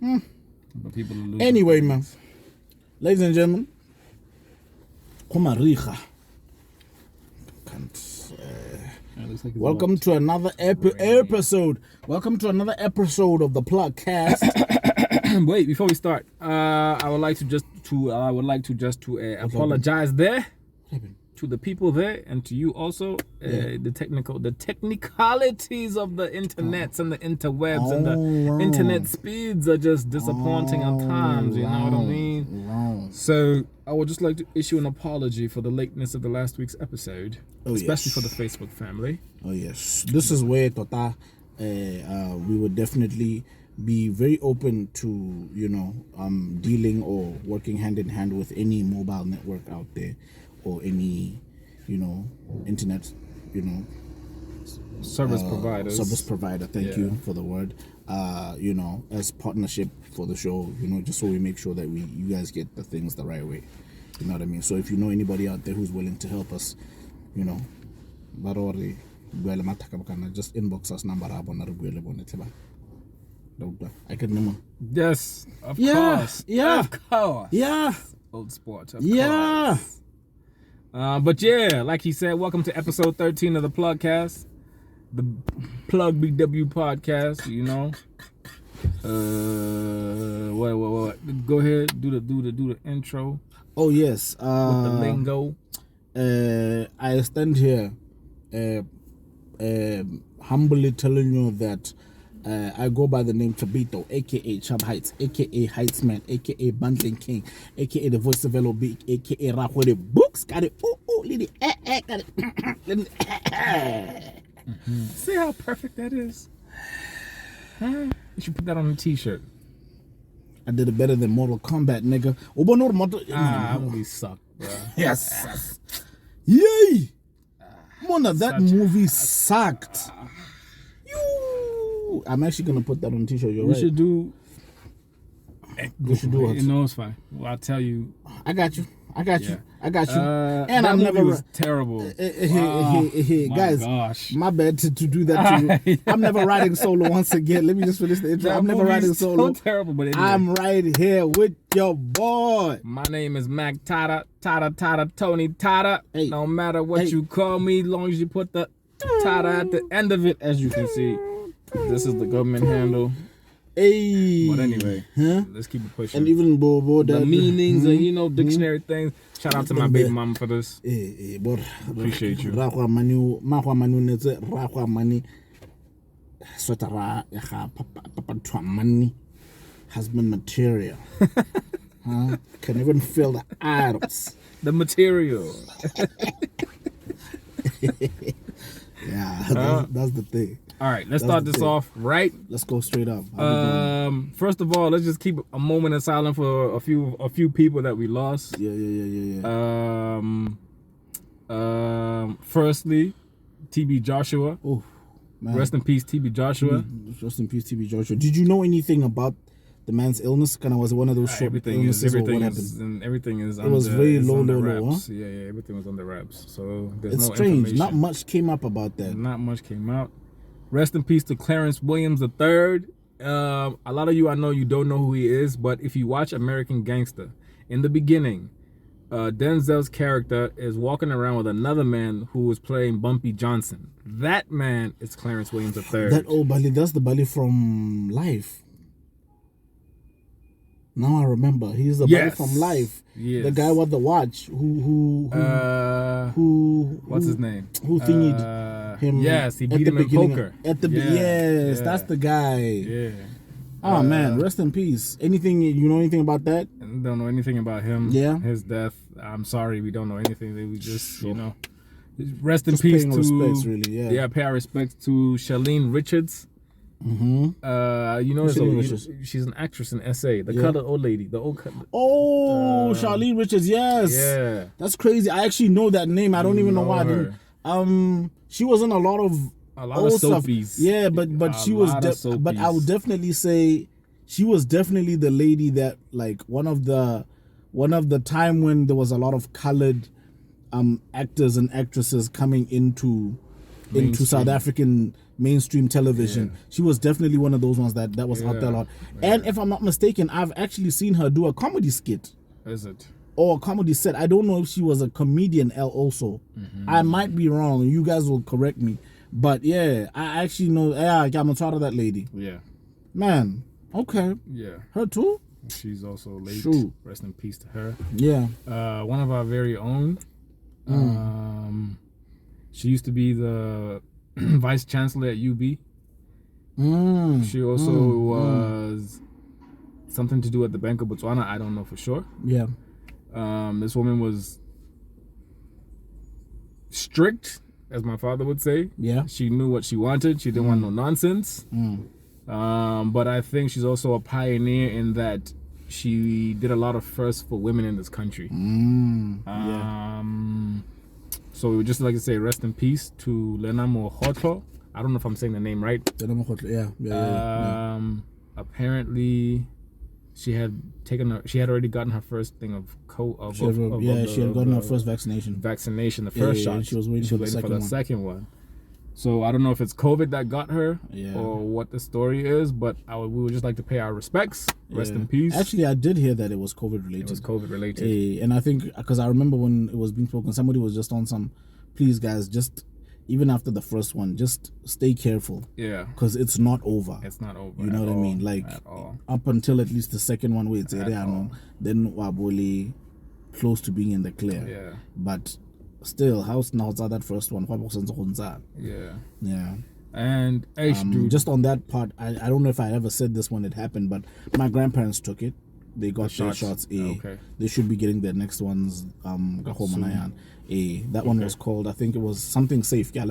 But people are losing. Anyway, man. Ladies and gentlemen. Kumaricha. Welcome to another episode. Welcome to another episode of the PlugCast. Wait, before we start, I would like to just apologize there to the people there and to you also. The technicalities of the internets and the interwebs and the internet speeds are just disappointing at times. You know what I mean? So I would just like to issue an apology for the lateness of the last week's episode, especially for the Facebook family. Oh yes, this is where Tota, we would definitely be very open to dealing or working hand in hand with any mobile network out there or any internet service providers. Service provider. Thank you for the word. As partnership for the show, just so we make sure that you guys get the things the right way. You know what I mean? So if you know anybody out there who's willing to help us, just inbox us number. I can remember. Yes, of course. Yeah. Of course. Yeah. Old sport. Of course. But yeah, like he said, welcome to episode 13 of the PlugCast, the Plug BW podcast. What? Go ahead, do the intro. Oh yes. With the lingo. I stand here, humbly telling you that I go by the name Chabito, aka Chab Heights, aka Heightsman, aka Bundling King, aka the voice of LOB, aka Rahwede Books. Got it. Lady, got it. See how perfect that is? Huh? You should put that on a t-shirt. I did it better than Mortal Kombat, nigga. That movie sucked, bro. Yes. Yay! Mona, that movie sucked. I'm actually gonna put that on a t-shirt. We should do. We should do it. It's fine. Well, I'll tell you. I got you. And that movie was terrible. Guys, gosh. My bad to do that to you. I'm never riding solo once again. Let me just finish the intro. I'm never riding solo. So terrible, but anyway. I'm right here with your boy. My name is Mac Tata, Tony Tata. Hey. No matter what you call me, as long as you put the Tata at the end of it, as you can see. This is the government handle. Hey. But anyway, let's keep it pushing. And even the meanings and dictionary things. Shout out to my baby mama for this. Appreciate you. Husband material. Can even feel the arms. The material. Yeah, that's the thing. All right, let's start this off right. Let's go straight up. First of all, let's just keep a moment of silence for a few people that we lost. Yeah. Firstly, TB Joshua. Oh, man. Rest in peace, TB Joshua. Rest in peace, TB Joshua. Did you know anything about the man's illness? Kind of was it one of those short illnesses or what happened? Everything is. It was very low, huh? Yeah, everything was on the wraps. So there's it's no strange. information. Not much came up about that. Not much came out. Rest in peace to Clarence Williams III. A lot of you, I know you don't know who he is, but if you watch American Gangster, in the beginning, Denzel's character is walking around with another man who was playing Bumpy Johnson. That man is Clarence Williams III. That old Bali, that's the Bali from Life. Now I remember. He's the Bali from Life. Yes. The guy with the watch what's his name? Who thingied him? Yes, he beat him in poker. That's the guy. Yeah. Oh man, rest in peace. Anything you know anything about that? Don't know anything about him. Yeah. His death. I'm sorry, we don't know anything. We just rest in peace to respects, really. Yeah. Pay our respects to Charlene Richards. She's an actress in SA. The colored old lady. Charlene Richards. Yes. Yeah. That's crazy. I actually know that name. I don't even know why I didn't. She was in a lot of soapies. Stuff. Yeah, but she was. But I would definitely say she was definitely the lady that one of the time when there was a lot of colored actors and actresses coming into South African mainstream television. Yeah. She was definitely one of those ones that was out there a lot. And if I'm not mistaken, I've actually seen her do a comedy skit. Is it? Or a comedy set. I don't know if she was a comedian also. I might be wrong. You guys will correct me. But yeah, I actually know. Yeah, I'm a part of that lady. Yeah. Man, okay. Yeah. Her too? She's also late. True. Rest in peace to her. Yeah. One of our very own. She used to be the vice chancellor at UB. She also was something to do at the Bank of Botswana. I don't know for sure. Yeah. This woman was strict, as my father would say. Yeah. She knew what she wanted. She didn't want no nonsense. But I think she's also a pioneer in that she did a lot of firsts for women in this country. So we would just like to say rest in peace to Lenamo Hoto. I don't know if I'm saying the name right. Yeah. Apparently she had already gotten her first thing of she had gotten her first vaccination. The first shot. She was waiting for the second one. So I don't know if it's COVID that got her or what the story is, but we would just like to pay our respects. Rest in peace. Actually, I did hear that it was COVID related. It was COVID related. And I think, because I remember when it was being spoken, somebody was just on some, please guys, just, even after the first one, just stay careful. Yeah. Because it's not over. It's not over. You know what I mean? Like, up until at least the second one, where it's then Waboli close to being in the clear. Yeah. But still, how's now that first one? Yeah. And dude, just on that part, I don't know if I ever said this when it happened, but my grandparents took it. They got their shots. Okay. They should be getting their next ones. That one was called, I think it was something safe. I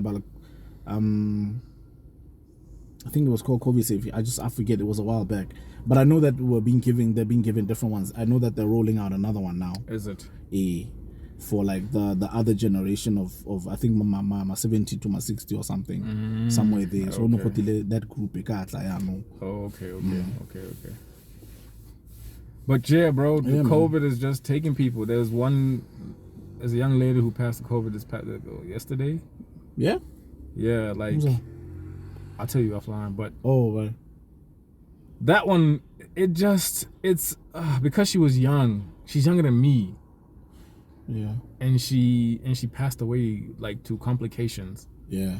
think it was called COVID safe. I forget. It was a while back. But I know that they're being given different ones. I know that they're rolling out another one now. Is it? For like the other generation of I think my 70 to my 60 or something, somewhere there. So that group Okay. But yeah, bro, the COVID is just taking people. There's a young lady who passed the COVID yesterday. Yeah? Yeah, like I'll tell you offline, but right. That one, it's because she was young. She's younger than me. Yeah. And she passed away like to complications. Yeah.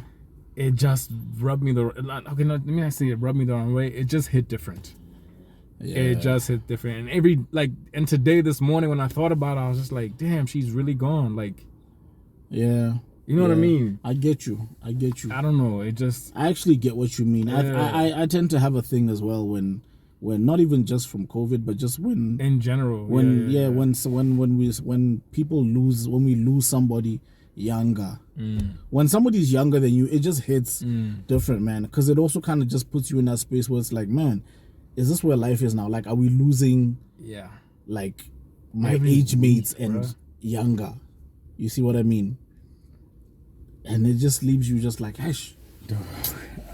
It just rubbed me let me not say it rubbed me the wrong way. It just hit different. Yeah. It just hit different. And today, this morning, when I thought about it, I was just like, damn, she's really gone. Like, yeah. You know what I mean? I get you. I don't know. I actually get what you mean. Yeah. I tend to have a thing as well when not even just from COVID, but just when in general. When we lose somebody younger. When somebody's younger than you, it just hits different, man. Because it also kind of just puts you in that space where it's like, man, is this where life is now? Like, are we losing like my age mates and younger? You see what I mean? And it just leaves you just like, hush.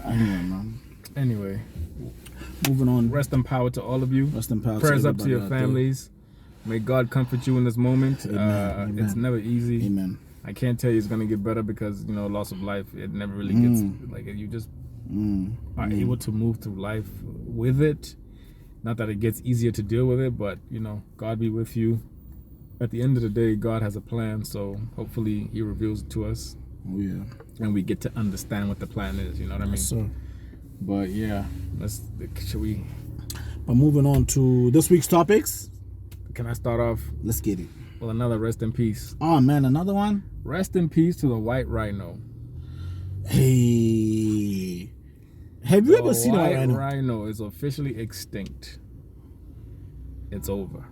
Anyway, man. Anyway, moving on. Rest in power to all of you. Rest in power. Prayers up to your families. May God comfort you in this moment. Amen. It's never easy. Amen. I can't tell you it's gonna get better because loss of life. It never really gets like you just are able to move through life with it. Not that it gets easier to deal with it, but God be with you. At the end of the day, God has a plan, so hopefully He reveals it to us. Oh yeah. And we get to understand what the plan is. You know what I mean? Yes, sir. But yeah, should we? But moving on to this week's topics. Can I start off? Let's get it. Well, another rest in peace. Oh man, another one. Rest in peace to the white rhino. Hey, have you ever seen a white rhino? The white rhino is officially extinct. It's over.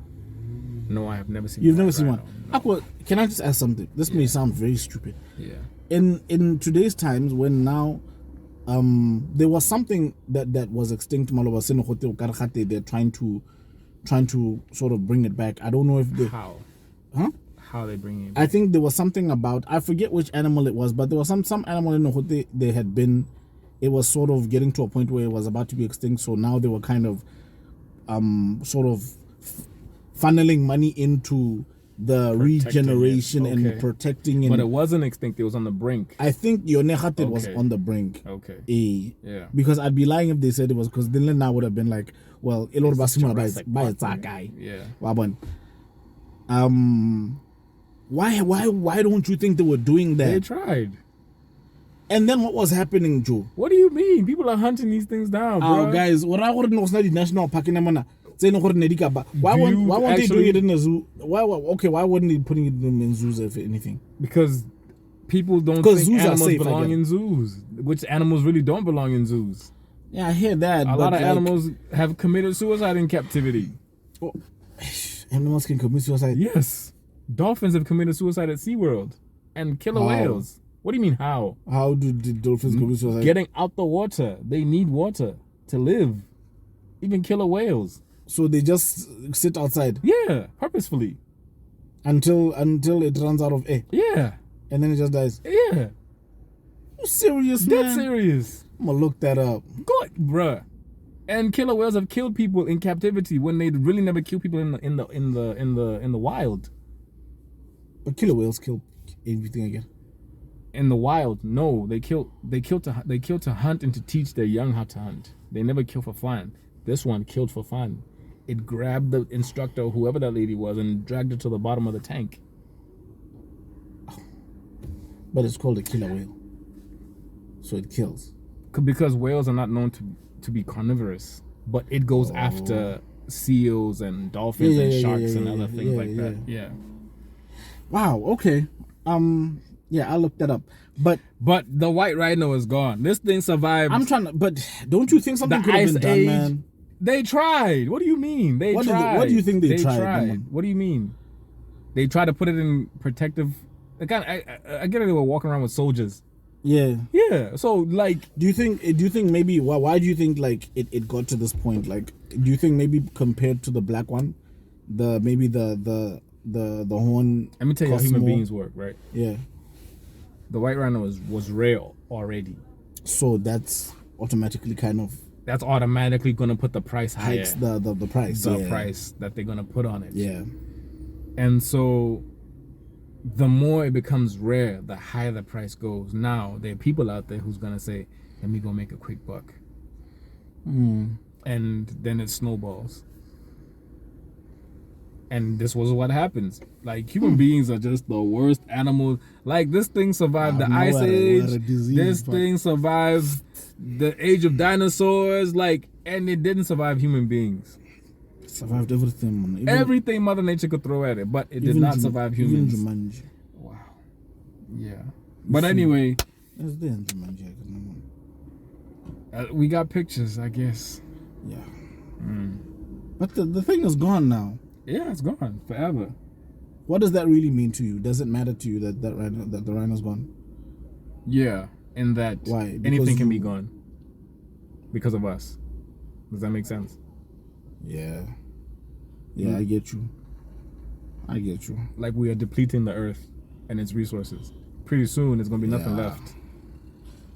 No, I have never seen. You've never seen one. No. Can I just ask something? This may sound very stupid. Yeah. In today's times, when now, there was something that was extinct. They're trying to sort of bring it back. I don't know if they how they bring it back. I think there was something about, I forget which animal it was, but there was some animal in Hote they had been. It was sort of getting to a point where it was about to be extinct. So now they were kind of sort of funneling money into the regeneration and protecting it. But it wasn't extinct, it was on the brink. I think Yonekhated was on the brink. Okay. Yeah. Because I'd be lying if they said it was, because then I would have been like, well, Ilor Basima by a guy. Yeah. Why don't you think they were doing that? They tried. And then what was happening, Joe? What do you mean? People are hunting these things down, bro. Guys, what I wouldn't know the national park in Amana. Why won't they doing it in a zoo? Why wouldn't they putting it in zoos if anything? Because people don't think animals belong in zoos. Which animals really don't belong in zoos. Yeah, I hear that. A lot of animals have committed suicide in captivity. Oh, animals can commit suicide? Yes. Dolphins have committed suicide at SeaWorld. And killer whales. What do you mean how? How do the dolphins commit suicide? Getting out the water. They need water to live. Even killer whales. So they just sit outside? Yeah, purposefully. Until it runs out of air? Yeah. And then it just dies? Yeah. You serious, man? Dead serious. I'm gonna look that up. Good, bruh. And killer whales have killed people in captivity when they really never kill people in the wild. But killer whales kill everything again. In the wild, no, they kill to hunt and to teach their young how to hunt. They never kill for fun. This one killed for fun. It grabbed the instructor, whoever that lady was, and dragged her to the bottom of the tank. But it's called a killer whale, so it kills. Because whales are not known to be carnivorous, but it goes after seals and dolphins and sharks and other things like that. Yeah. Wow. Okay. Yeah, I'll look that up. But the white rhino is gone. This thing survived. But don't you think something could have been done, man? They tried. What do you mean? They tried. What do you think they tried? What do you mean? They tried to put it in protective. I get it. They were walking around with soldiers. Yeah. Yeah. So like, do you think maybe why do you think like it got to this point? Like, do you think maybe compared to the black one, the horn? Let me tell you how human beings work, right? Yeah. The white rhino was rare already. So that's automatically that's automatically going to put the price higher. Hikes the price. The price that they're going to put on it. Yeah. And so the more it becomes rare, the higher the price goes. Now, there are people out there who's going to say, let me go make a quick buck. And then it snowballs. And this was what happens. Like, human beings are just the worst animals. Like, this thing survived the Ice Age. This thing survived the age of dinosaurs. Like, and it didn't survive human beings. It survived everything, man. Everything Mother Nature could throw at it, but it did not survive humans. Even Jumanji. Wow. Yeah. But anyway. We got pictures, I guess. Yeah. But the thing is gone now. Yeah, it's gone forever. What does that really mean to you? Does it matter to you that the rhino's gone? Yeah, in that why? Anything can be gone because of us. Does that make sense? Yeah. Yeah, I get you. Like, we are depleting the earth and its resources. Pretty soon, there's gonna be nothing left.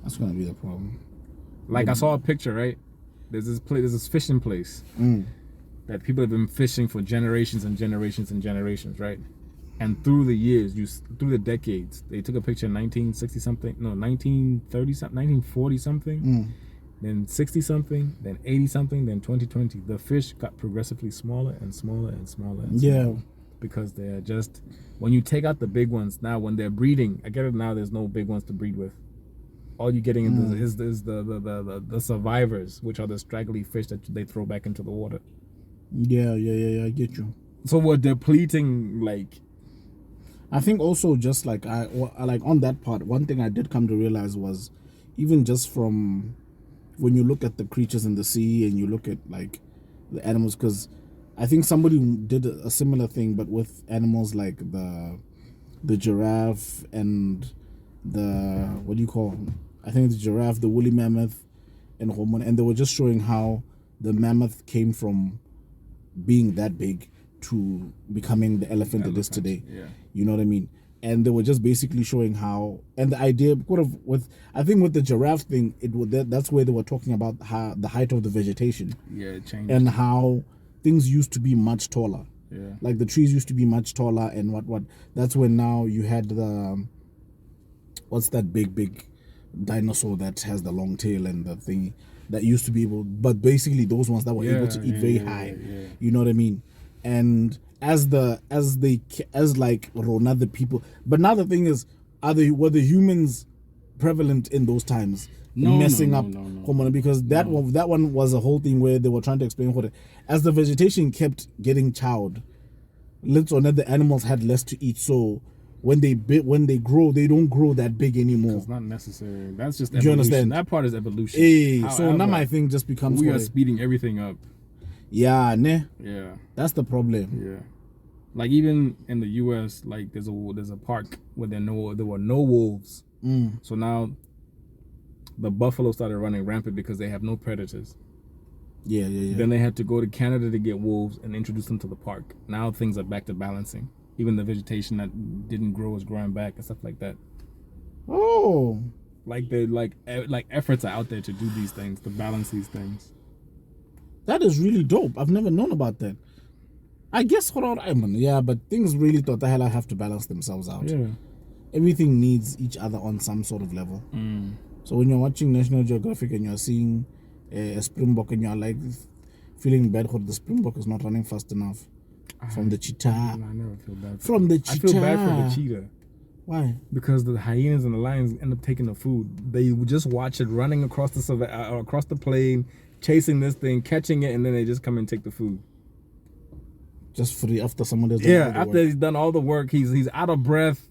That's gonna be the problem. Like, I saw a picture, right? There's this fishing place. That people have been fishing for generations and generations and generations, right? And through the years, through the decades, they took a picture in 1960 something, no, 1930 something, 1940 something, then 60 something, then 80 something, then 2020. The fish got progressively smaller and smaller and smaller and smaller. Yeah. Because they're just, when you take out the big ones, now when they're breeding, I get it now, there's no big ones to breed with. All you're getting is the survivors, which are the straggly fish that they throw back into the water. Yeah, I get you. So we're depleting, like, I think also just like I like on that part, one thing I did come to realize was even just from when you look at the creatures in the sea and you look at like the animals, because I think somebody did a similar thing but with animals like the giraffe and the I think the giraffe, the woolly mammoth and hormone, and they were just showing how the mammoth came from being that big to becoming the elephant it is today. Yeah. You know what I mean? And they were just basically showing how, and the idea with the giraffe thing, that's where they were talking about how the height of the vegetation. Yeah, it changed. And how things used to be much taller. Yeah. Like the trees used to be much taller and what. That's when now you had the what's that big dinosaur that has the long tail and the thing that used to be able, but basically those ones that were able to eat very high. You know what I mean? And as like Rona the people, but now the thing is, were the humans prevalent in those times? Messing up because that one was a whole thing where they were trying to explain what as the vegetation kept getting chowed, let's on that the animals had less to eat, so when they grow, they don't grow that big anymore. It's not necessary. That's just evolution. Do you understand? That part is evolution. Hey, so now my thing just becomes we are speeding everything up. Yeah, ne? Yeah. That's the problem. Yeah. Like even in the US, like there's a park where there were no wolves. So now the buffalo started running rampant because they have no predators. Yeah. Then they had to go to Canada to get wolves and introduce them to the park. Now things are back to balancing. Even the vegetation that didn't grow is growing back and stuff like that. Oh, like efforts are out there to do these things, to balance these things. That is really dope. I've never known about that. I guess yeah, but things really thought the hell have to balance themselves out. Yeah. Everything needs each other on some sort of level. So when you're watching National Geographic and you're seeing a springbok and you're like feeling bad for the springbok is not running fast enough. From the cheetah. I never feel bad. From the cheetah. I feel bad for the cheetah. Why? Because the hyenas and the lions end up taking the food. They just watch it running across the plain, chasing this thing, catching it, and then they just come and take the food. Just free after someone has done all the after work. He's done all the work, he's out of breath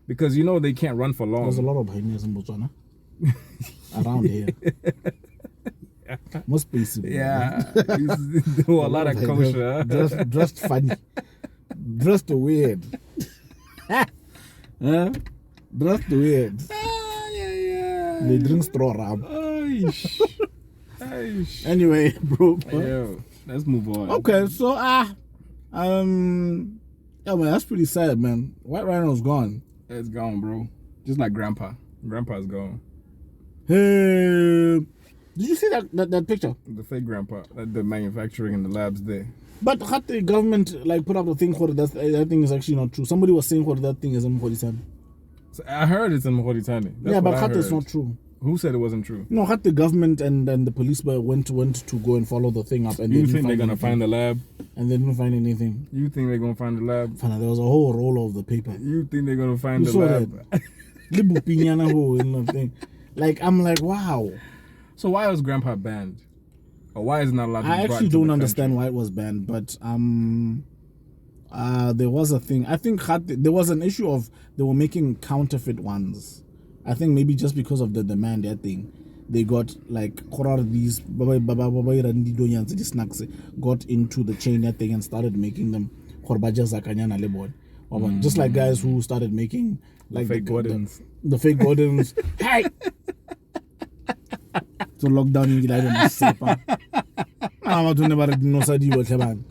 because they can't run for long. There's a lot of hyenas in Botswana around here. Most basically. Yeah. He's do a lot of kosher. Dressed funny. Dressed weird. Dressed weird. Yeah. They drink straw ram. Aish. Anyway, bro. Yo, let's move on. Okay, so yeah, man, that's pretty sad, man. White rhino's gone. It's gone, bro. Just like Grandpa. Grandpa's gone. Hey. Did you see that picture? The fake grandpa, the manufacturing and the labs there. But had the government put up the thing for that thing is actually not true. Somebody was saying what that thing is in Mholisani. So I heard it's in Mholisani. Yeah, but had it's not true. Who said it wasn't true? No, had the government and the police went to go and follow the thing up, and you think they're gonna find the lab? And they didn't find anything. You think they're gonna find the lab? There was a whole roll of the paper. You think they're gonna find the lab? Like I'm like, wow. So why was Grandpa banned? Or why is it not allowed to be I brought actually to don't the understand country? why it was banned, but there was a thing. I think there was an issue of they were making counterfeit ones. I think maybe just because of the demand, that thing, they got like these snacks got into the chain that thing and started making them just like guys who started making like the fake Gordons. The fake Gordons. Hey. So lockdown in Gilada Masapa. I'm not never no sadi what happen.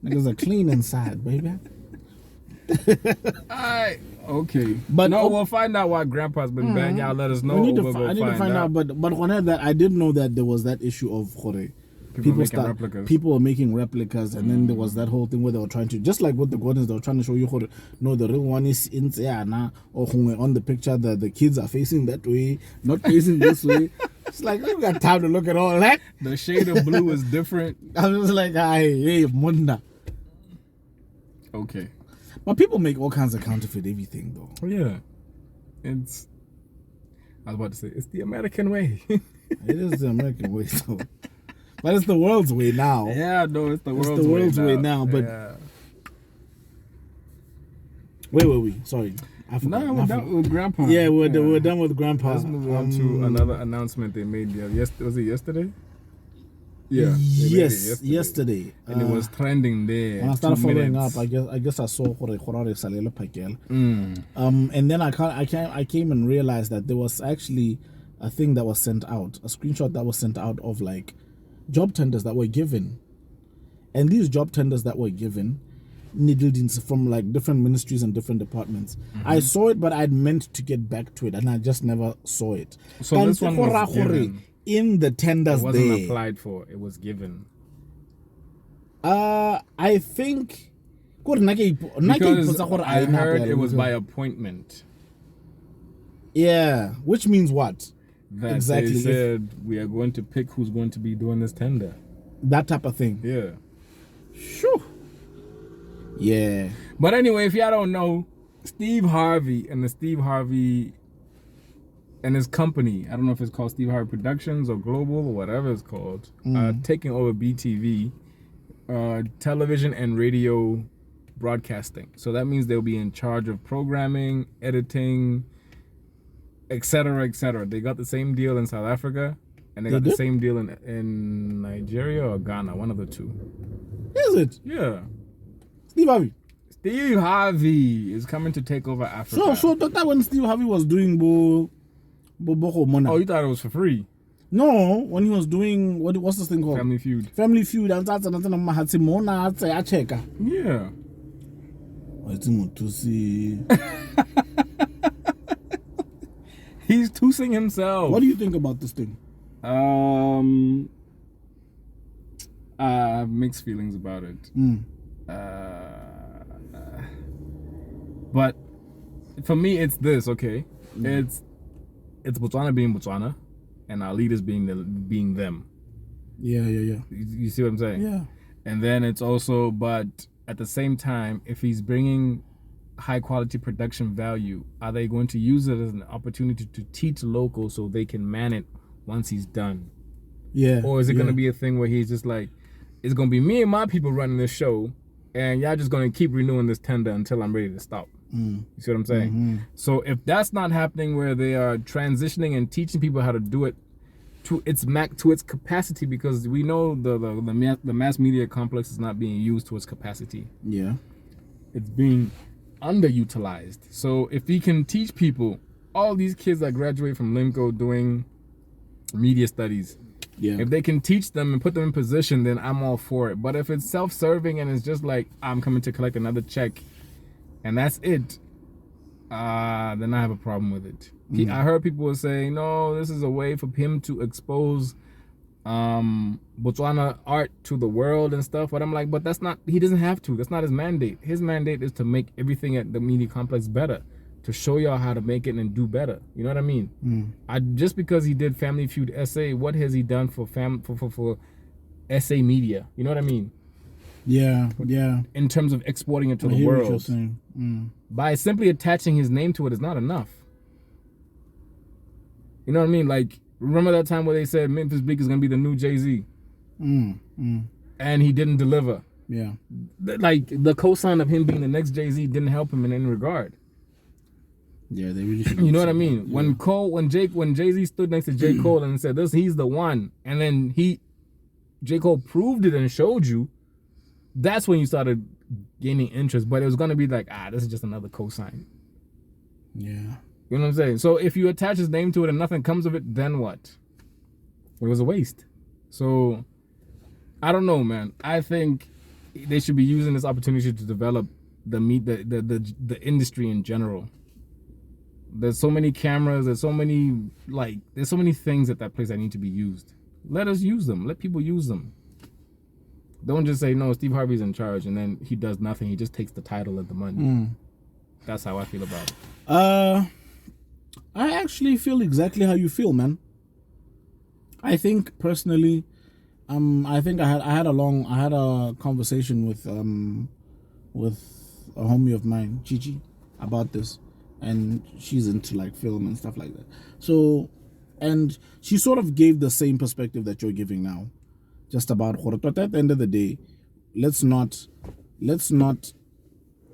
Niggas are clean inside, baby. Okay. But no, we'll find out why Grandpa's been banned. Y'all let us know. I need to find out. But on that, I did know that there was that issue of people were making replicas, and then there was that whole thing where they were trying to, just like with the Gordons, they were trying to show you no, the real one is in Sayana, or on the picture that the kids are facing that way, not facing this way. It's like, you got time to look at all that. The shade of blue is different. I was like, hey, Munda. Okay. But people make all kinds of counterfeit everything, though. Oh, yeah. I was about to say, it's the American way. It is the American way, though. But it's the world's way now. Yeah, no, it's the world's way now. But where were we? Sorry, I forgot. No, we're done with Grandpa. Yeah, we're done with Grandpa. Let's move on to another announcement they made. Was it yesterday? Yeah. Yes, yesterday. And it was trending there. When I started following up, I guess I saw Pakel. And then I came and realized that there was actually a thing that was sent out, a screenshot that was sent out of like job tenders that were given. And these job tenders that were given, needles from like different ministries and different departments. I saw it, but I'd meant to get back to it, and I just never saw it. So And this one was given. in the It tenders wasn't there. applied for. It was given. I think. Because I heard it was by appointment. Yeah, which means what? That Exactly. they said we are going to pick who's going to be doing this tender. That type of thing. Yeah. Shoo. Yeah. But anyway, if y'all don't know, Steve Harvey and his company, I don't know if it's called Steve Harvey Productions or Global or whatever it's called, taking over BTV, television and radio broadcasting. So that means they'll be in charge of programming, editing, etc., etc. They got the same deal in South Africa, and they got the same deal in Nigeria or Ghana, one of the two. Is it? Yeah. Steve Harvey. Steve Harvey is coming to take over Africa. So that when Steve Harvey was doing Mona. Oh, you thought it was for free? No, when he was doing what's this thing called? Family Feud. Family Feud, and that's another Mona. I check. Yeah. It's Mothusi. He's toosing himself. What do you think about this thing? I have mixed feelings about it. But for me, it's this. Okay, it's Botswana being Botswana, and our leaders being them. Yeah. You see what I'm saying? Yeah. And then it's also, but at the same time, if he's bringing high quality production value, are they going to use it as an opportunity to teach locals so they can man it once he's done? Yeah. Or is it going to be a thing where he's just like, it's going to be me and my people running this show, and y'all just going to keep renewing this tender until I'm ready to stop? You see what I'm saying? So if that's not happening, where they are transitioning and teaching people how to do it to its capacity, because we know the mass media complex is not being used to its capacity. Yeah. It's being underutilized. So if he can teach people, all these kids that graduate from Limco doing media studies, if they can teach them and put them in position, then I'm all for it. But if it's self-serving and it's just like, I'm coming to collect another check and that's it, then I have a problem with it. I heard people were saying, no, this is a way for him to expose Botswana art to the world and stuff. But I'm like, but that's not, he doesn't have to. That's not his mandate. His mandate is to make everything at the media complex better, to show y'all how to make it and do better. You know what I mean? Just because he did Family Feud SA, what has he done for SA media? You know what I mean? Yeah. In terms of exporting it to the What you're world. saying. By simply attaching his name to it is not enough. You know what I mean? Like, remember that time where they said Memphis Bleak is going to be the new Jay-Z? And he didn't deliver. Yeah. Like, the cosign of him being the next Jay-Z didn't help him in any regard. Yeah, they really should. You know what I mean? Yeah. When Jay-Z stood next to J. Cole and said, he's the one, and then J. Cole proved it and showed you, that's when you started gaining interest. But it was going to be like, this is just another cosign. Yeah. You know what I'm saying? So if you attach his name to it and nothing comes of it, then what? It was a waste. So I don't know, man. I think they should be using this opportunity to develop the industry in general. There's so many cameras. There's so many things at that place that need to be used. Let us use them. Let people use them. Don't just say, no, Steve Harvey's in charge, and then he does nothing. He just takes the title and the money. That's how I feel about it. I actually feel exactly how you feel, man. I think personally, I think I had a conversation with a homie of mine, Chichi, about this, and she's into like film and stuff like that. So, and she sort of gave the same perspective that you're giving now, just about at the end of the day, let's not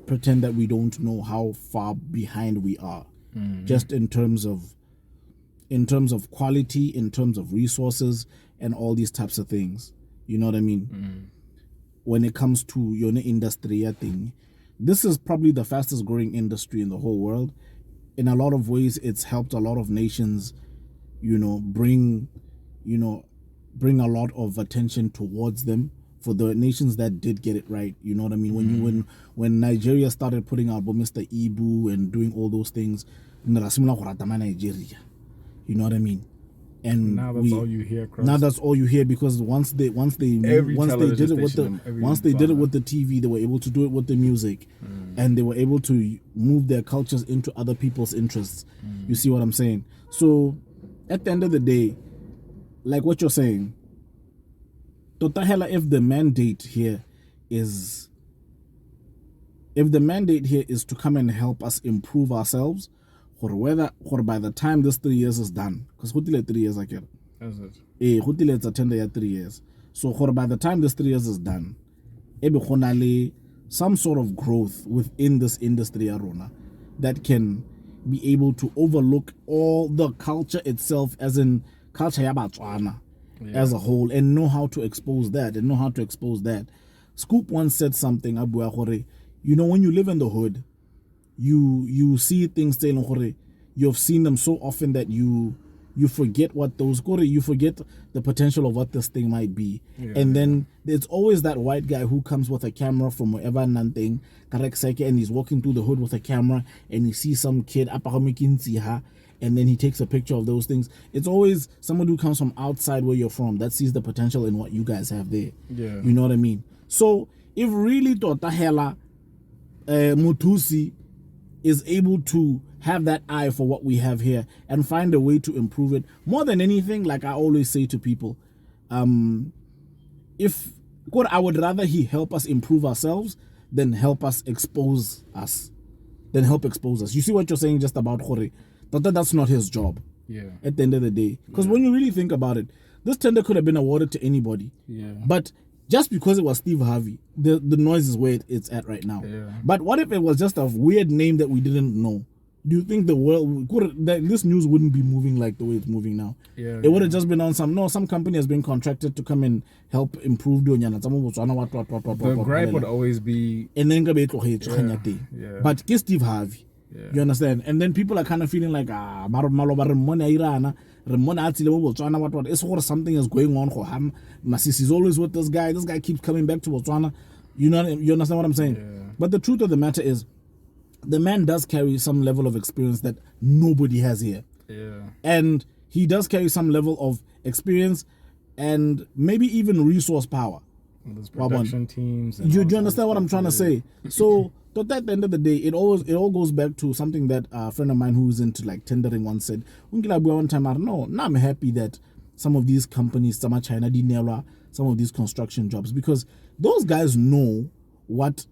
pretend that we don't know how far behind we are. Just in terms of quality, in terms of resources, and all these types of things. You know what I mean? When it comes to your industry thing, this is probably the fastest growing industry in the whole world. In a lot of ways, it's helped a lot of nations, bring a lot of attention towards them for the nations that did get it right. You know what I mean? When Nigeria started putting out Mr. Ibu and doing all those things, Nigeria. You know what I mean? And now that's all you hear. Now that's all you hear, because once they did it with the TV, they were able to do it with the music, and they were able to move their cultures into other people's interests. You see what I'm saying? So at the end of the day, like what you're saying, Totahela, if the mandate here is to come and help us improve ourselves, or by the time this 3 years is done, because 3 years I get. That's it. It's a 3 years. So by the time this 3 years is done, some sort of growth within this industry arona that can be able to overlook all the culture itself, as in culture ya Botswana as a whole, and know how to expose that. Scoop once said something, you know, when you live in the hood, you see things saying you've seen them so often that you forget what you forget the potential of what this thing might be. And then there's always that white guy who comes with a camera from wherever, nothing, and he's walking through the hood with a camera, and he sees some kid, and then he takes a picture of those things. It's always somebody who comes from outside where you're from that sees the potential in what you guys have there. You know what I mean? So if really Totahela Mothusi is able to have that eye for what we have here and find a way to improve it, more than anything, like I always say to people, I would rather he help us improve ourselves than help expose us. You see what you're saying just about Khore? That's not his job. At the end of the day, because when you really think about it, this tender could have been awarded to anybody. But just because it was Steve Harvey, the noise is where it's at right now. But what if it was just a weird name that we didn't know? Do you think the world this news wouldn't be moving like the way it's moving now? It would have just been on some company has been contracted to come and help improve the gripe would always be, and then but get Steve Harvey. You understand? And then people are kind of feeling like it's something is going on for him. Masisi is always with this guy. This guy keeps coming back to Botswana. You understand what I'm saying? But the truth of the matter is, the man does carry some level of experience that nobody has here. And he does carry some level of experience and maybe even resource power. Those production teams. Do you understand what I'm trying to say? So at the end of the day, it all goes back to something that a friend of mine who's into like tendering once said. One time, I'm happy that some of these companies, some of China, some of these construction jobs, because those guys know what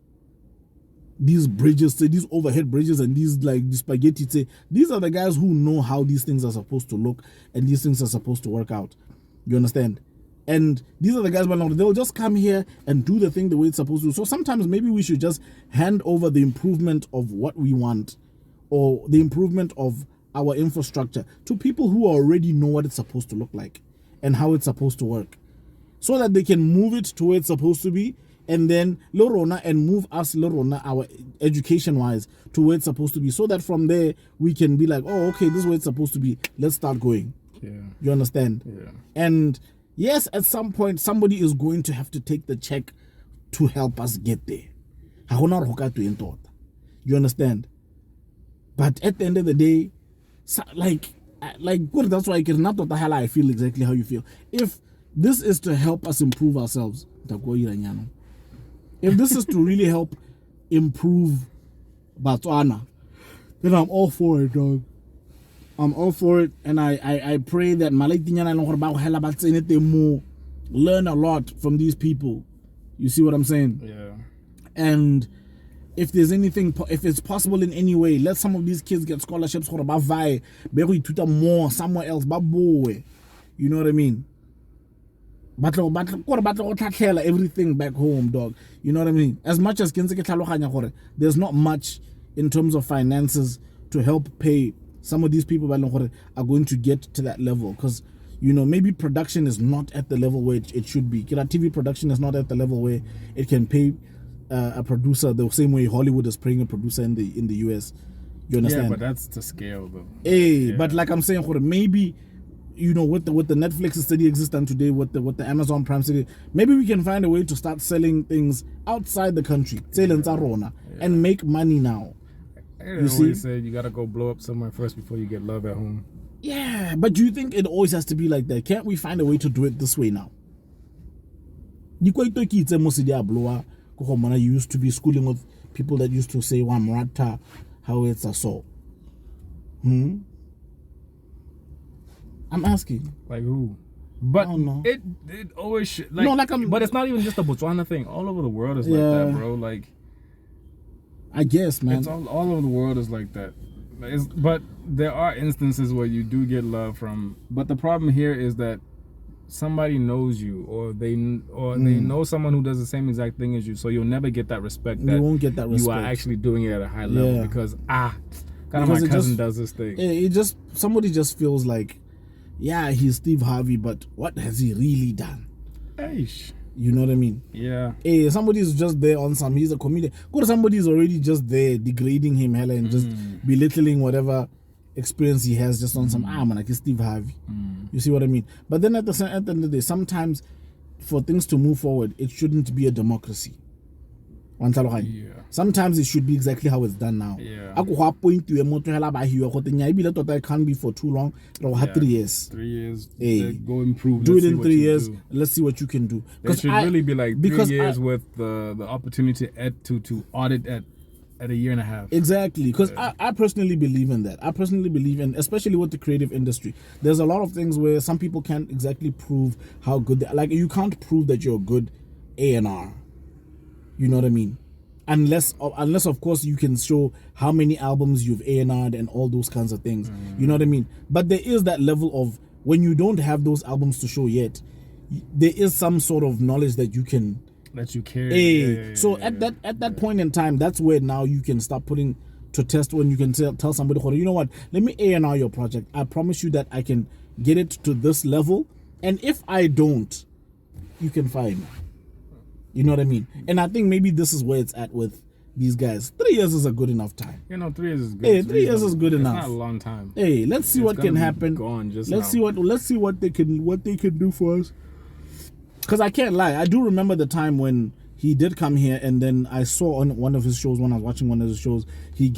these bridges say, these overhead bridges and these like the spaghetti say. These are the guys who know how these things are supposed to look and these things are supposed to work out. You understand? And these are the guys, they'll just come here and do the thing the way it's supposed to. So sometimes maybe we should just hand over the improvement of what we want, or the improvement of our infrastructure, to people who already know what it's supposed to look like and how it's supposed to work, so that they can move it to where it's supposed to be, and then Lorona and move us Lorona, our education wise, to where it's supposed to be, so that from there we can be like, oh, okay, this is where it's supposed to be. Let's start going. You understand? And yes, at some point, somebody is going to have to take the check to help us get there. You understand? But at the end of the day, that's why I feel exactly how you feel. If this is to help us improve ourselves, if this is to really help improve Botswana, then I'm all for it, dog. I'm all for it, and I pray that learn a lot from these people. You see what I'm saying? And if there's anything, if it's possible in any way, let some of these kids get scholarships for about Vee, more somewhere else. You know what I mean? But everything back home, dog. You know what I mean? As much as there's not much in terms of finances to help pay some of these people are going to get to that level, because maybe production is not at the level where it should be. TV production is not at the level where it can pay a producer the same way Hollywood is paying a producer in the US. You understand? Yeah, but that's to scale though. But like I'm saying, maybe you know, with the Netflix study existing today, with the Amazon Prime study, maybe we can find a way to start selling things outside the country, and make money now. You always say you gotta go blow up somewhere first before you get love at home. Yeah, but do you think it always has to be like that? Can't we find a way to do it this way now? You used to be schooling with people that used to say Wamrata, how it's a so. I'm asking. Like who? But I don't know. It always should, like but it's not even just a Botswana thing. All over the world is like that, bro. Like I guess, man. It's all over the world is like that. But there are instances where you do get love from. But the problem here is that somebody knows you, or they know someone who does the same exact thing as you. So you'll never get that respect. You won't get that respect. You are actually doing it at a high level because my cousin does this thing. Somebody just feels like, yeah, he's Steve Harvey, but what has he really done? Eish. You know what I mean? Yeah. Hey, somebody's just there on some. He's a comedian. Or somebody's already just there degrading him, hella, and just belittling whatever experience he has just on some. Man, like Steve Harvey. You see what I mean? But then at the end of the day, sometimes for things to move forward, it shouldn't be a democracy. Yeah. Sometimes it should be exactly how it's done now. Yeah. It can't be for too long. 3 years. 3 years. Hey, go improve. Do it in 3 years. Let's see what you can do. It should really be like 3 years with the opportunity to audit at a year and a half. Exactly, because I personally believe in that. I personally believe in, especially with the creative industry, there's a lot of things where some people can't exactly prove how good like you can't prove that you're a good A&R. You know what I mean? Unless of course you can show how many albums you've A&R'd and all those kinds of things. You know what I mean? But there is that level of when you don't have those albums to show yet, there is some sort of knowledge that you can carry. At that point in time, that's where now you can start putting to test, when you can tell somebody, you know what, let me A&R your project. I promise you that I can get it to this level, and if I don't, you can fire me. You know what I mean? And I think maybe this is where it's at with these guys. 3 years is a good enough time. 3 years is good. Hey, 3 years is good enough. It's not a long time. Hey, let's see what can happen. Let's see what they can do for us. Because I can't lie, I do remember the time when he did come here, and then I saw on one of his shows, when I was watching one of his shows, he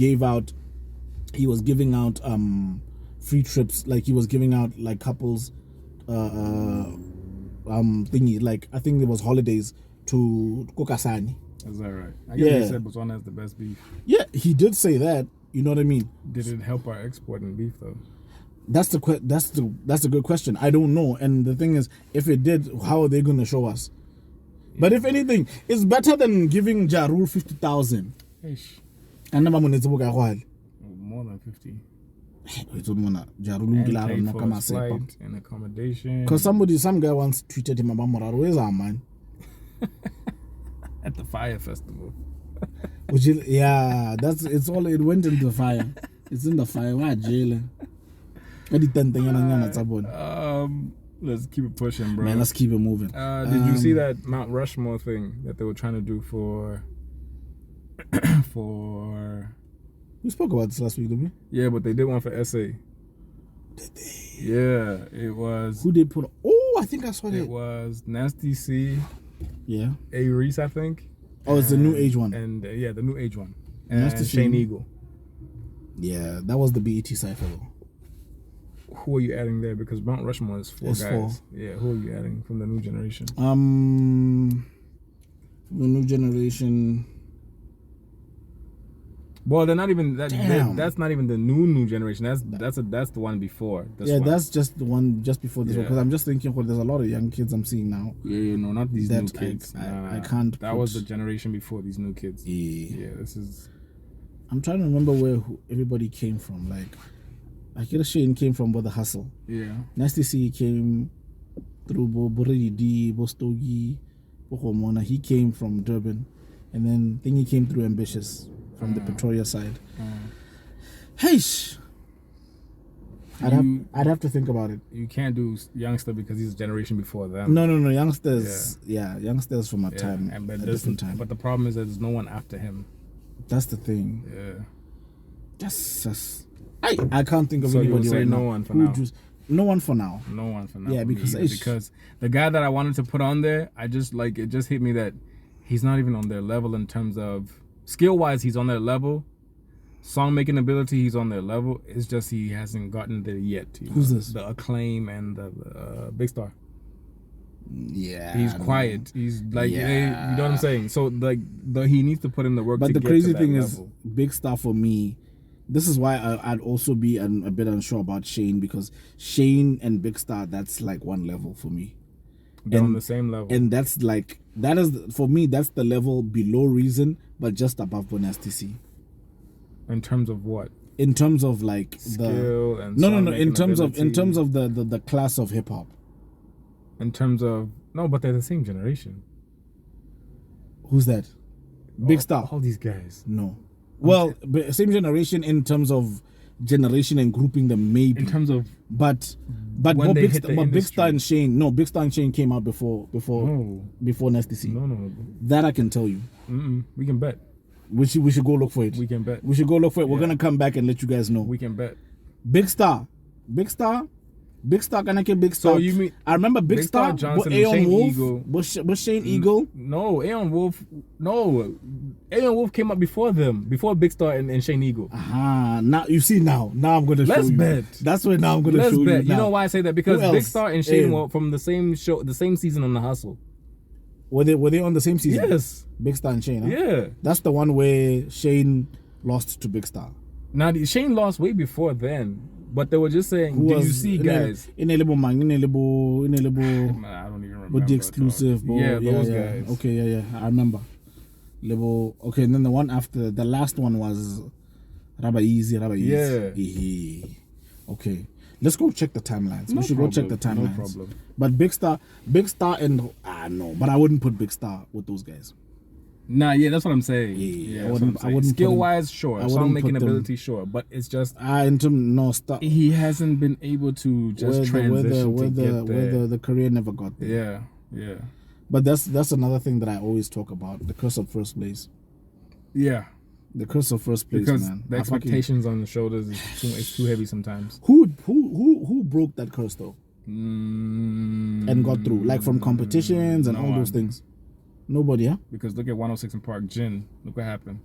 was giving out free trips, like he was giving out like couples thingy, like I think it was holidays to Kokasani. Is that right? I guess he said Botswana has the best beef. Yeah, he did say that. You know what I mean? Did it help our exporting beef though? That's a good question. I don't know. And the thing is, if it did, how are they going to show us? Yeah. But if anything, it's better than giving Jarul 50,000. And more than 50. And flight and accommodation. Because some guy once tweeted him about Morar. Where's our man? At the fire festival. It went into the fire. It's in the fire. Why jail? Let's keep it pushing, bro. Man, let's keep it moving. Did you see that Mount Rushmore thing that they were trying to do for we spoke about this last week, didn't we? Yeah, but they did one for SA. Did they? Yeah, it was. Who did put? Oh, I think I saw that. It was Nasty C. Yeah. A Reese, I think. Oh, it's the new age one. And the new age one. And Nasty Shane Eagle. Yeah, that was the BET cypher though. Who are you adding there? Because Mount Rushmore is four guys. 4. Yeah, who are you adding from the new generation? The new generation. Well, they're not even that. That's not even the new generation. That's the one before. That's just the one just before this one. Because I'm just thinking, there's a lot of young kids I'm seeing now. Yeah, no, not these new kids. I can't. That was the generation before these new kids. Yeah, this is. I'm trying to remember where everybody came from. Like, Akira Shane came from the hustle. Yeah. Nasty C came through Boridi, Bostogi, Bohomona. He came from Durban, and then he came through Ambitious from the Pretoria side. Heish. I'd have to think about it. You can't do Youngster because he's a generation before them. No. Youngsters. Yeah, Youngsters from a time, a different time. But the problem is that there's no one after him. That's the thing. Yeah. Just I can't think of anybody right now. No one for now. No one for now. No one for now. Yeah, because the guy that I wanted to put on there, I just like it. Just hit me that he's not even on their level in terms of skill wise. He's on their level. Song making ability, he's on their level. It's just he hasn't gotten there yet. Who's this? The Acclaim and the Big Star. Yeah, he's quiet. He's like, you know what I'm saying. So like, he needs to put in the work. But to the crazy thing level. is, Big Star for me. This is why I'd also be a bit unsure about Shane, because Shane and Big Star, that's like one level for me. They're on the same level, and that's like for me. That's the level below Reason, but just above Bonasti C. In terms of what? In terms of like skill the and no. In terms of the class of hip hop. In terms of no, but they're the same generation. Who's that? Big Star. All these guys. No. Well, same generation in terms of generation and grouping them, maybe. In terms of, but Big Star and Shane. No, Big Star and Shane came out before Nasty C. No. That I can tell you. We can bet. We should go look for it. We can bet. We should go look for it. We're gonna come back and let you guys know. We can bet. Big Star, can I get Big Star? So you mean I remember Big Star Johnson, Aeon Shane Wolf, Eagle. Was Shane Eagle? No, Aeon Wolf. No, Aeon Wolf came up before them, before Big Star and Shane Eagle. Now you see now I'm gonna show you. Let's bet. That's where now I'm gonna show you. Let's bet. You know why I say that? Because Big Star and Shane were from the same show, the same season on The Hustle. Were they on the same season? Yes. Big Star and Shane. Huh? Yeah. That's the one where Shane lost to Big Star. Now Shane lost way before then, but they were just saying, do you see guys? In a little, I don't even remember. With the exclusive, those guys. Okay, yeah, I remember. Level. Okay, and then the one after, the last one was Rabba Easy. Yeah. Okay. Let's go check the timelines. We should go check the timelines. No problem. But Big Star and no, but I wouldn't put Big Star with those guys. Nah, yeah, that's what I'm saying. Yeah, I wouldn't. Skill wise, sure. Song making ability, sure. But it's just he hasn't been able to just transition to get there. Where the career never got there. Yeah. But that's another thing that I always talk about: the curse of first place. Yeah. The curse of first place, because man. The expectations on the shoulders is too heavy sometimes. Who broke that curse though? And got through, like from competitions and all those things. Nobody, huh? Because look at 106 in Park, Jin. Look what happened.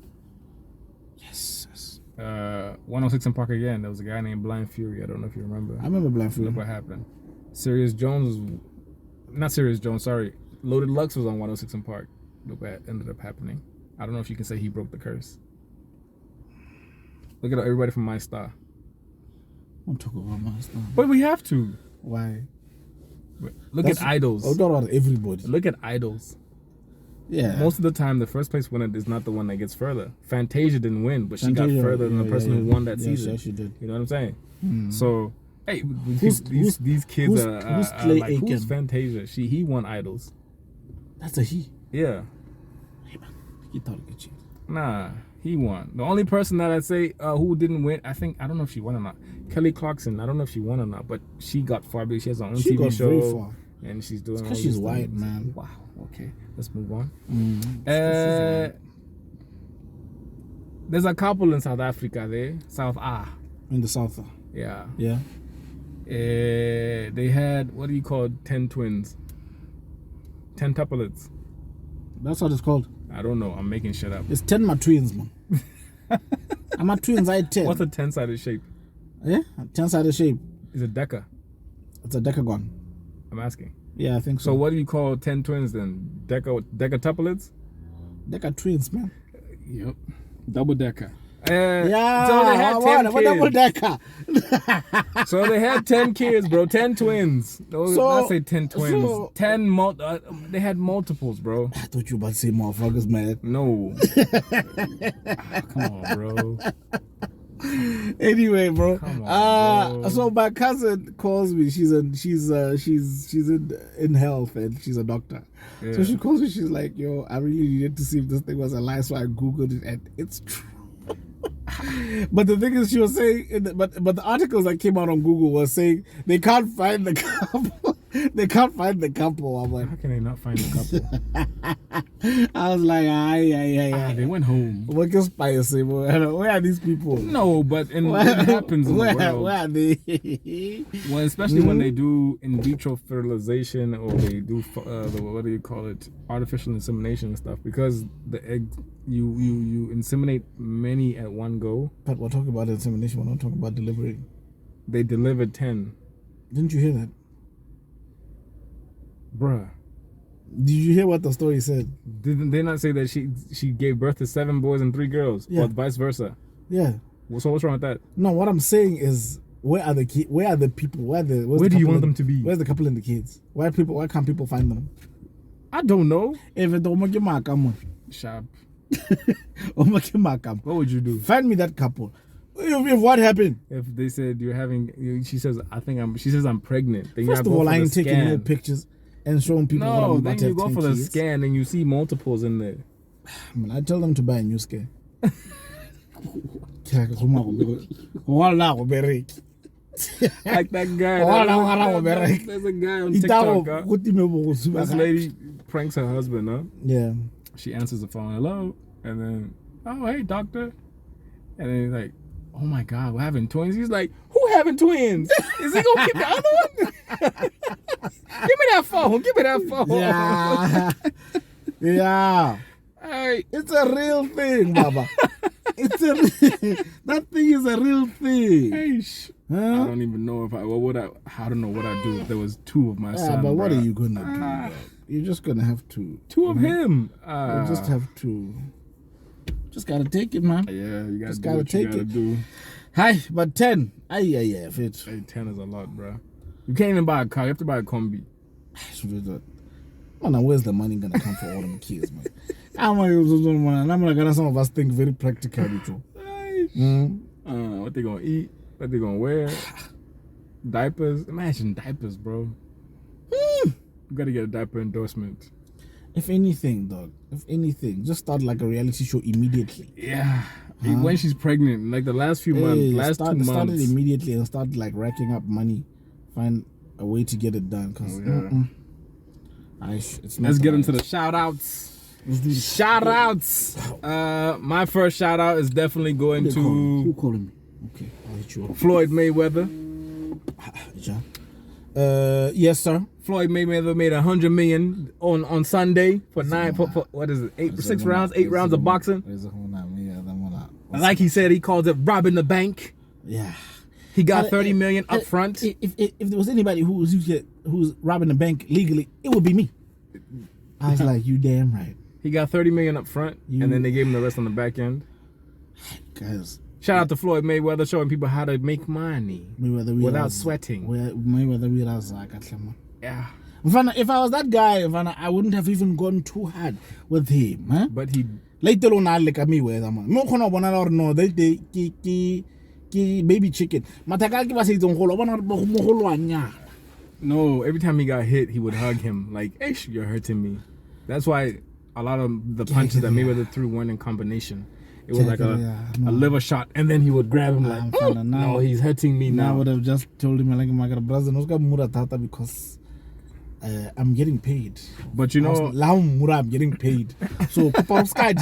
Yes. 106 in Park again. There was a guy named Blind Fury. I don't know if you remember. I remember Blind Fury. Look what happened. Loaded Lux was on 106 in Park. Look what ended up happening. I don't know if you can say he broke the curse. Look at everybody from My Star. Don't talk about My Star. But we have to. Why? Look at Idols. I'm talking about everybody. Look at Idols. Yeah. Most of the time, the first place winner is not the one that gets further. Fantasia didn't win, but she got further than the person who won that season. Yeah, she did. You know what I'm saying? So, hey, these kids are like, who's Fantasia? He won Idols. That's a he. Yeah. Hey man, he thought he could cheat. Nah, he won. The only person that I'd say who didn't win, I don't know if she won or not. Kelly Clarkson, I don't know if she won or not, but she got far big. She has her own TV show. Very far. And she's doing because she's white, man. Wow. Okay, let's move on. There's a couple in South Africa there. In the South. Yeah. Yeah. They had, what do you call 10 twins? 10 tuplets. That's what it's called. I don't know. I'm making shit up. It's 10 my twins, man. I'm my twins, I had 10. What's a 10-sided shape? Yeah, 10-sided shape. It's a deca. It's a decagon. I'm asking. Yeah, I think so. So what do you call 10 twins then? Decatuplets? Deca twins, man. Yep. Double decker. Yeah, so they had 10 kids. Double decker. So they had 10 kids, bro. 10 twins. I say 10 twins. 10 they had multiples, bro. I thought you were about to say motherfuckers, man. No. Come on, bro. Anyway, bro. Come on, bro. So my cousin calls me. She's in health and she's a doctor. Yeah. So she calls me. She's like, "Yo, I really needed to see if this thing was a lie." So I googled it and it's true. But the thing is, she was saying, but the articles that came out on Google was saying they can't find the couple. They can't find the couple. I'm like, How can they not find a couple? I was like, aye. They went home. What is spicy? Where are these people? No, but it happens in the world. Where are they? Well, especially when they do in vitro fertilization or they do what do you call it, artificial insemination and stuff, because the egg you inseminate many at one go. But we're talking about insemination. We're not talking about delivery. They delivered 10, Didn't you hear that? bruh. Did you hear what the story said? Didn't they not say that she gave birth to 7 boys and 3 girls, Yeah. or vice versa? Yeah. So what's wrong with that? No, what I'm saying is, where are the kids? Where are the people? Where do you want them to be? Where's the couple and the kids? Why can't people find them? I don't know. If it don't make you come Sharp. on. What would you do Find me that couple. If what happened? if they said you're having? She says I'm pregnant. Then First you of all, go I for ain't the taking no scan. pictures and showing people what I'm No, about then to you have go 10 for the kids. scan and you see multiples in there. I tell them to buy a new scare. Like Like that guy. There's a guy on TikTok. This lady pranks her husband, huh? Yeah. She answers the phone, hello, and then, oh, hey, doctor. And then he's like, oh my God, we're having twins. He's like, who having twins? Is he gonna keep the other one? Give me that phone. Yeah. Yeah. Hey, It's a real thing, Baba. That thing is a real thing. hey, I Huh? don't even know if I don't know what I'd do if there was 2 of my Yeah, son. but what bruh. are you gonna do? Bro? You're just gonna have to 2 of him. you just have to. Just gotta take it, man. Yeah, you gotta Just do gotta what you take gotta it. do. Hi, but 10. Yeah, fit. Hey, 10 is a lot, bro. You can't even buy a car. You have to buy a combi. Man, where's the money gonna come for all them kids, man? I'm gonna some of us think very practically too. What they gonna eat? What they gonna wear? Diapers. Imagine diapers, bro. You gotta get a diaper endorsement. If anything, dog. If anything, just start like a reality show immediately. Yeah. When she's pregnant, like the last few months, Start it months. immediately and start like racking up money. Find a way to get it done. Cause it's not Let's get right. into the shout outs. Let's do this. Shout outs. My first shout out is definitely going Who to calling me? Okay, I'll hit you up. Floyd Mayweather. Yes, sir. Floyd Mayweather made $100 million on Sunday for what is it? 8 rounds of boxing. Like he said, he called it robbing the bank. Yeah. He got $30 million up front. If there was anybody who's robbing the bank legally, it would be me. I was like, you damn right. He got $30 million up front, and then they gave him the rest on the back end. Guys, shout out to Floyd Mayweather showing people how to make money without sweating. Yeah. If I was that guy, I wouldn't have even gone too hard with him. Huh? But he later on, I like me with him. No, they baby chicken. No, every time he got hit, he would hug him like, "Hey, you're hurting me." That's why a lot of the punches that Mayweather threw weren't in combination. It was like a liver shot, and then he would grab him like, "No, he's hurting me now." I would have just told him like, "My brother, because I'm getting paid." But you know, I'm getting paid. So what's guy I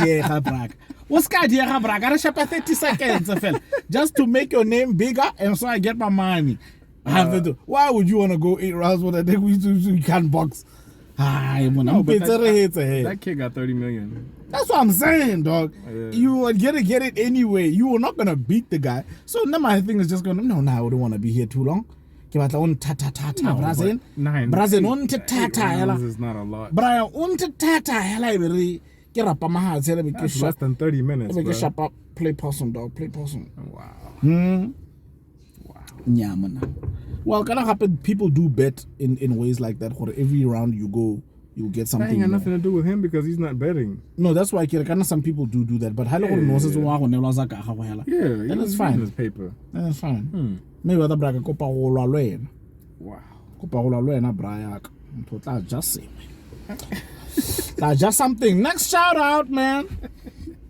gotta shop 30 seconds, just to make your name bigger, and so I get my money. Why would you want to go 8 rounds when I think we can't box? That kid got $30 million. That's what I'm saying, dog. Yeah. You were gonna get it anyway. You were not gonna beat the guy. So now my thing is just going, I wouldn't want to be here too long. No, but 9 rounds is not a lot. That's less than 30 minutes, bro. Play possum, dog. Play possum. Wow. Yeah, man. Well, kind of happen. People do bet in ways like that. For every round you go, you get something. That ain't got nothing to do with him because he's not betting. No, that's why kind of some people do that. But Yeah, that's fine. His paper. That's fine. Maybe other braga kopa hola lwen. Wow. Kopa hola lwen brayak. That's just say. That's just something. Next shout out, man.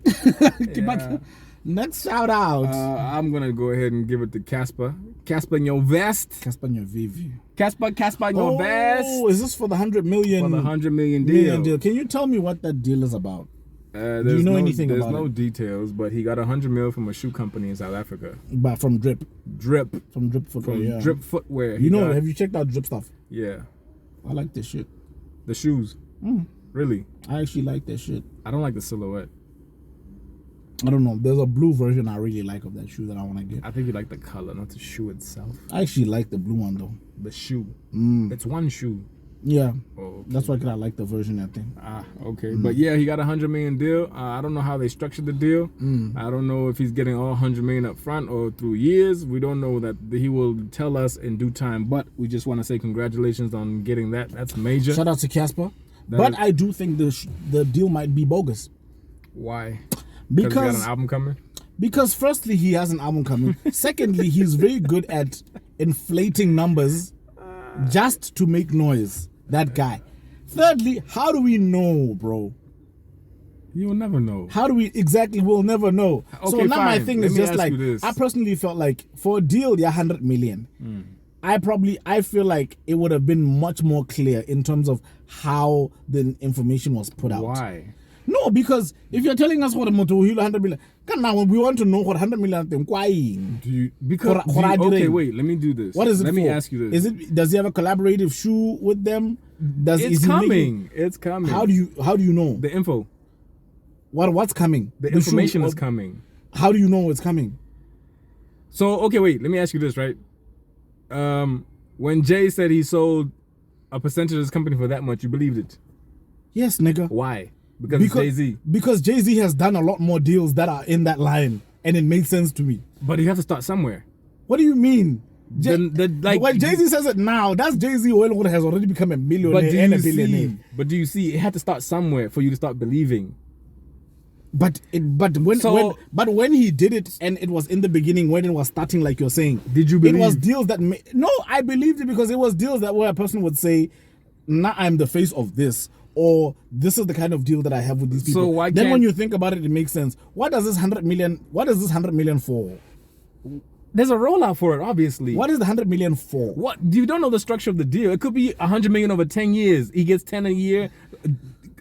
Yeah. Next shout out. I'm gonna go ahead and give it to Cassper Cassper Nyovest. Cassper Nyovest. Cassper Nyovest. Oh, is this for the 100 million? For the 100 million deal. Can you tell me what that deal is about? Do you know anything about it? There's no details, but he got 100 mil from a shoe company in South Africa. But from Drip. From Drip Footwear. From Drip Footwear. Have you checked out Drip stuff? Yeah. I like this shit. The shoes. Really? I actually like that shit. I don't like the silhouette. I don't know. There's a blue version I really like of that shoe that I want to get. I think you like the color, not the shoe itself. I actually like the blue one though. The shoe. It's one shoe. Yeah. Oh, okay. That's why I like the version, I think. Okay. But yeah, he got a 100 million deal. I don't know how they structured the deal. I don't know if he's getting all 100 million up front or through years. We don't know that. He will tell us in due time, but we just want to say congratulations on getting that. That's major. Shout out to Cassper. But I do think the deal might be bogus. Why? Because he got an album coming? Because firstly, he has an album coming. Secondly, he's very good at inflating numbers just to make noise. That guy. Thirdly, how do we know, bro? You will never know. How do we exactly? We'll never know. Okay, so now fine. my thing is just like, this. I personally felt like for a deal, 100 million. I feel like it would have been much more clear in terms of how the information was put out. Why? No, because if you're telling us what a motor 100 million, now we want to know what 100 million. Okay, wait. Let me do this. What is it? Let me ask you this. Does he have a collaborative shoe with them? It's coming. It's coming. How do you know the info? What's coming? The information is coming. How do you know it's coming? So okay, wait. Let me ask you this, right? When Jay said he sold a percentage of his company for that much, you believed it? Yes, nigga. Why? Because Jay-Z. Because Jay-Z has done a lot more deals that are in that line, and it made sense to me. But you have to start somewhere. What do you mean? When Jay-Z says it now, that's Jay-Z who has already become a millionaire and a billionaire. But do you see, it had to start somewhere for you to start believing. But when he did it, and it was in the beginning when it was starting, like you're saying, did you believe? It was deals that no, I believed it because it was deals that where a person would say, "Now I'm the face of this," or "This is the kind of deal that I have with these people." So why then when you think about it, it makes sense. What is this 100 million for? There's a rollout for it, obviously. What is the 100 million for? What? You don't know the structure of the deal. It could be 100 million over 10 years. He gets 10 a year,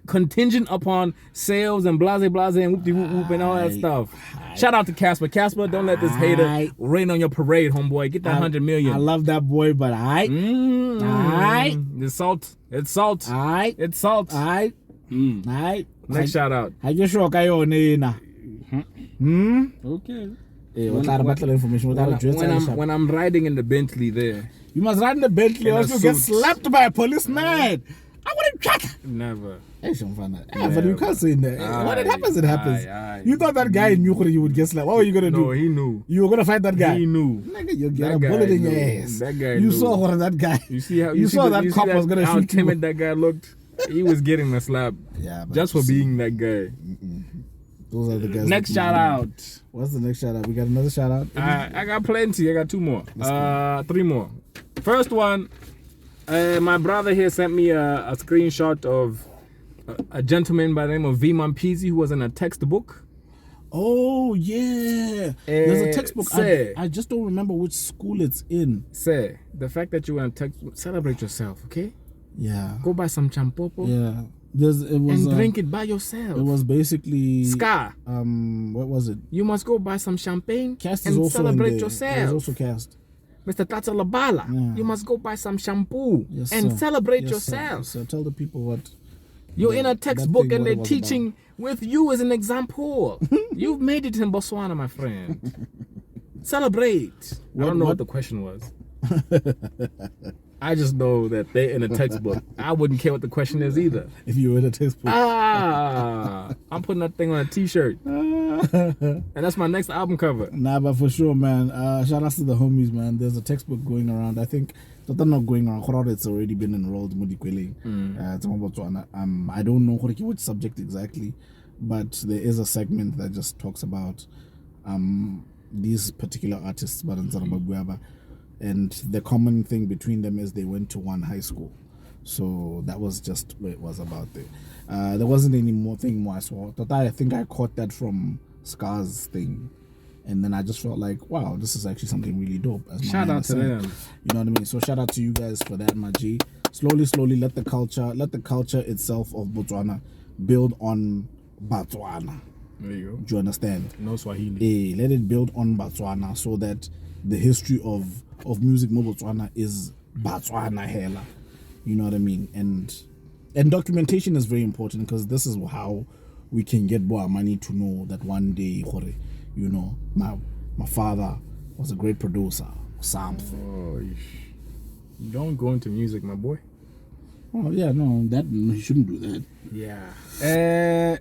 contingent upon sales and blase and whoop and all that stuff. Shout out to Cassper. Cassper, don't let this hater rain on your parade, homeboy. Get that 100 million. I love that boy, but it's salt. It's salt. It's salt. Next shout out. Okay. When I'm riding in the Bentley there. You must ride in the Bentley or else you get slapped by a policeman. I wouldn't check. Never. But you can't say that. When it happens, it happens. You thought that guy knew you would get slapped. What were you going to do? No, he knew. You were going to fight that guy? He knew. Nigga, you get a bullet in your ass. That guy You saw what that guy. You see how that cop was going to shoot how timid that guy looked? He was getting the slap. Yeah, just for being that guy. Those are the guys. Next shout out. What's the next shout out? We got another shout out? I got plenty. I got 2 more. 3 more. First one, my brother here sent me a screenshot of a gentleman by the name of Vee who was in a textbook. Oh, yeah. There's a textbook. I just don't remember which school it's in. The fact that you were in a textbook, celebrate yourself, okay? Yeah. Go buy some champopo. Yeah. And drink it by yourself. It was basically Ska. What was it? You must go buy some champagne Kast and is also celebrate yourself. There's also Kast. Mr. Tata Labala, you must go buy some shampoo and celebrate yourself. So tell the people what you're in a textbook and they're teaching with you as an example. You've made it in Botswana, my friend. Celebrate. I don't know what the question was. I just know that they're in a textbook. I wouldn't care what the question is either. If you were in a textbook. I'm putting that thing on a t-shirt. And that's my next album cover. Nah, but for sure, man. Shout out to the homies, man. There's a textbook going around. I think that they're not going around. It's already been enrolled. I don't know which subject exactly, but there is a segment that just talks about these particular artists, and the common thing between them is they went to one high school. So that was just what it was about there. There wasn't any more thing more I saw. I think I caught that from Scar's thing. And then I just felt like, wow, this is actually something really dope. As my Shout man out is to saying. them. You know what I mean? So shout out to you guys for that, my G. Slowly, let the culture itself of Botswana build on Botswana. There you go. Do you understand? No Swahili. Let it build on Botswana so that the history of music in Botswana is Botswana hela. You know what I mean? And documentation is very important because this is how we can get more money to know that one day, you know, my father was a great producer or something. Oh, you don't go into music, my boy. Oh yeah, no, you shouldn't do that. Yeah.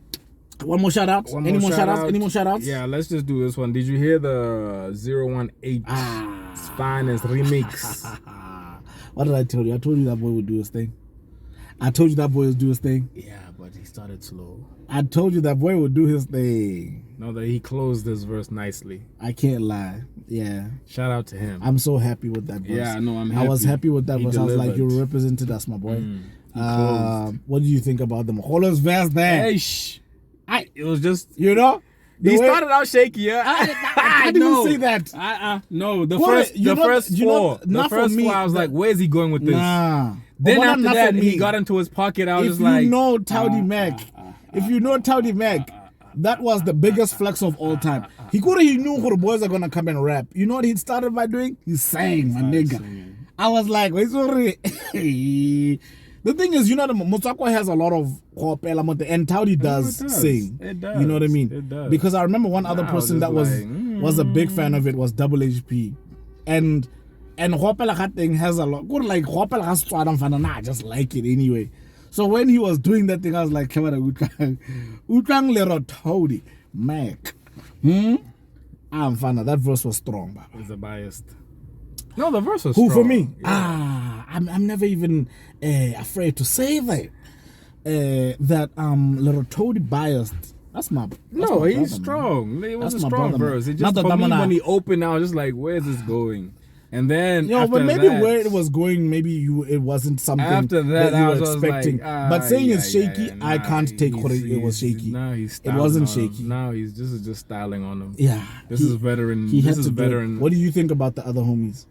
One more shout out. Any more shout outs? Any more shout outs? Yeah, let's just do this one. Did you hear the 018 Finest remix? What did I tell you? I told you that boy would do his thing. I told you that boy would do his thing. Yeah, but he started slow. I told you that boy would do his thing. No, that he closed this verse nicely. I can't lie. Yeah. Shout out to him. I'm so happy with that verse. Yeah, no, I'm happy. I was happy with that verse. Delivered. I was like, you represented us, my boy. Closed. What do you think about the Maholo's verse there? Hey, it was just, you know? He started out shaky, yeah. I didn't say that. No, the What? first four. I was like, where's he going with this? Nah. Then But after not that, for he me. got into his pocket. I was If just you like, know Towdy Mac, that was the biggest flex of all time. He knew who the boys are gonna come and rap. You know what he started by doing? He sang, my nigga. singing. I was like, wait, sorry. The thing is, you know, the Motswako has a lot of and Towdy does sing. It does. You know what I mean? It does. Because I remember one other I was person that just was a big fan of it was Double HP, and Hopela thing has a lot. Good, like Hopela has to I just like it anyway. So when he was doing that thing, I was like, Utang Lero Towdy Mac. I'm fan. That verse was strong, Baba. It's a biased. No, the verse was Who strong. for me? Yeah. I'm never even afraid to say that. That little Toady biased. That's my No, brother, he's man. strong. It was That's a my strong brother, man. verse. It Not just that for me I'm when he opened, I was just like, "Where's this going?" And then Yo, after but maybe that, where it was going, it wasn't something after that, you I were was expecting. like, but saying yeah, it's shaky, yeah, I can't take what it was he's- shaky. No, he's It styling wasn't on him. shaky. No, this is just styling on him. Yeah, This is veteran. He This had is to do it. veteran. What do you think about the other homies?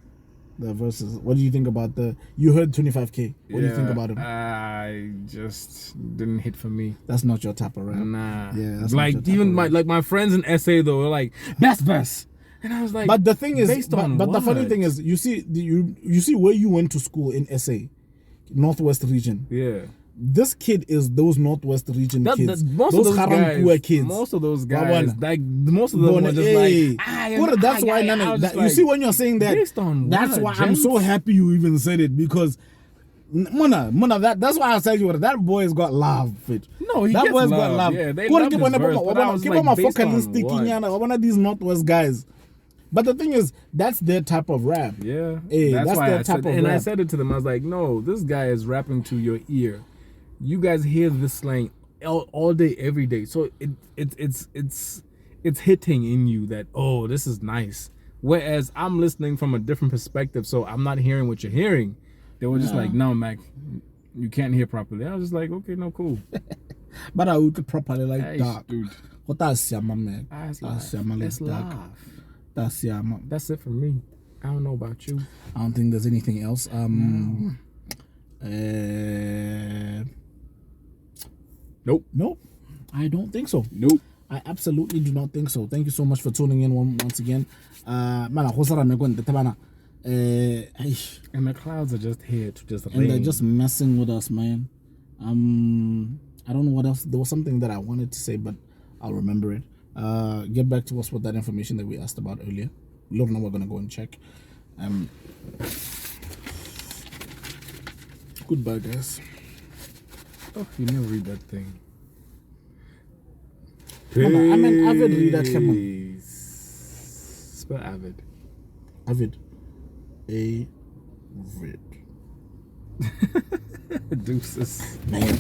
The verses. What do you think about you heard 25K? What do you think about him? I just didn't hit for me. That's not your type of rap. Nah. Yeah, that's like not your type even of rap. my friends in SA though were like best. And I was like, But the thing is, based on but the funny what? thing is, you see where you went to school in SA, Northwest region. Yeah. This kid is those Northwest region kids. Most of those Garamkua guys, kids. most of those Babona. guys, like most of them were just like, that's why I was just you like, see when you're saying that. based on That's what, why I'm gents? so happy you even said it because. Mona, that's why I said you that boy's got love. No, he that gets boy's love. got love. Yeah, they love his verse, but I was like, based on what? One of these Northwest guys. But the thing is, that's their type of rap. Yeah, that's why their I type said, of and I rap. said it to them. I was like, no, this guy is rapping to your ear. You guys hear this slang all day, every day. So it's hitting in you that, oh, this is nice. Whereas I'm listening from a different perspective, so I'm not hearing what you're hearing. They were just like, no, Mac, you can't hear properly. I was just like, okay, no, cool. But I would properly like Hey, that. dude. What that's man? Let's That's laugh. That's That's it for me. I don't know about you. I don't think there's anything else. Nope. I don't think so. Nope. I absolutely do not think so. Thank you so much for tuning in once again. And the clouds are just here to just rain. and they're just messing with us, man. I don't know what else. There was something that I wanted to say, but I'll remember it. Get back to us with that information that we asked about earlier. Look, now we're gonna go and check. Goodbye, guys. Oh, you never read that thing. No, I'm an avid reader, come on. Peace. Spell avid. Avid. Avid. Deuces. Man.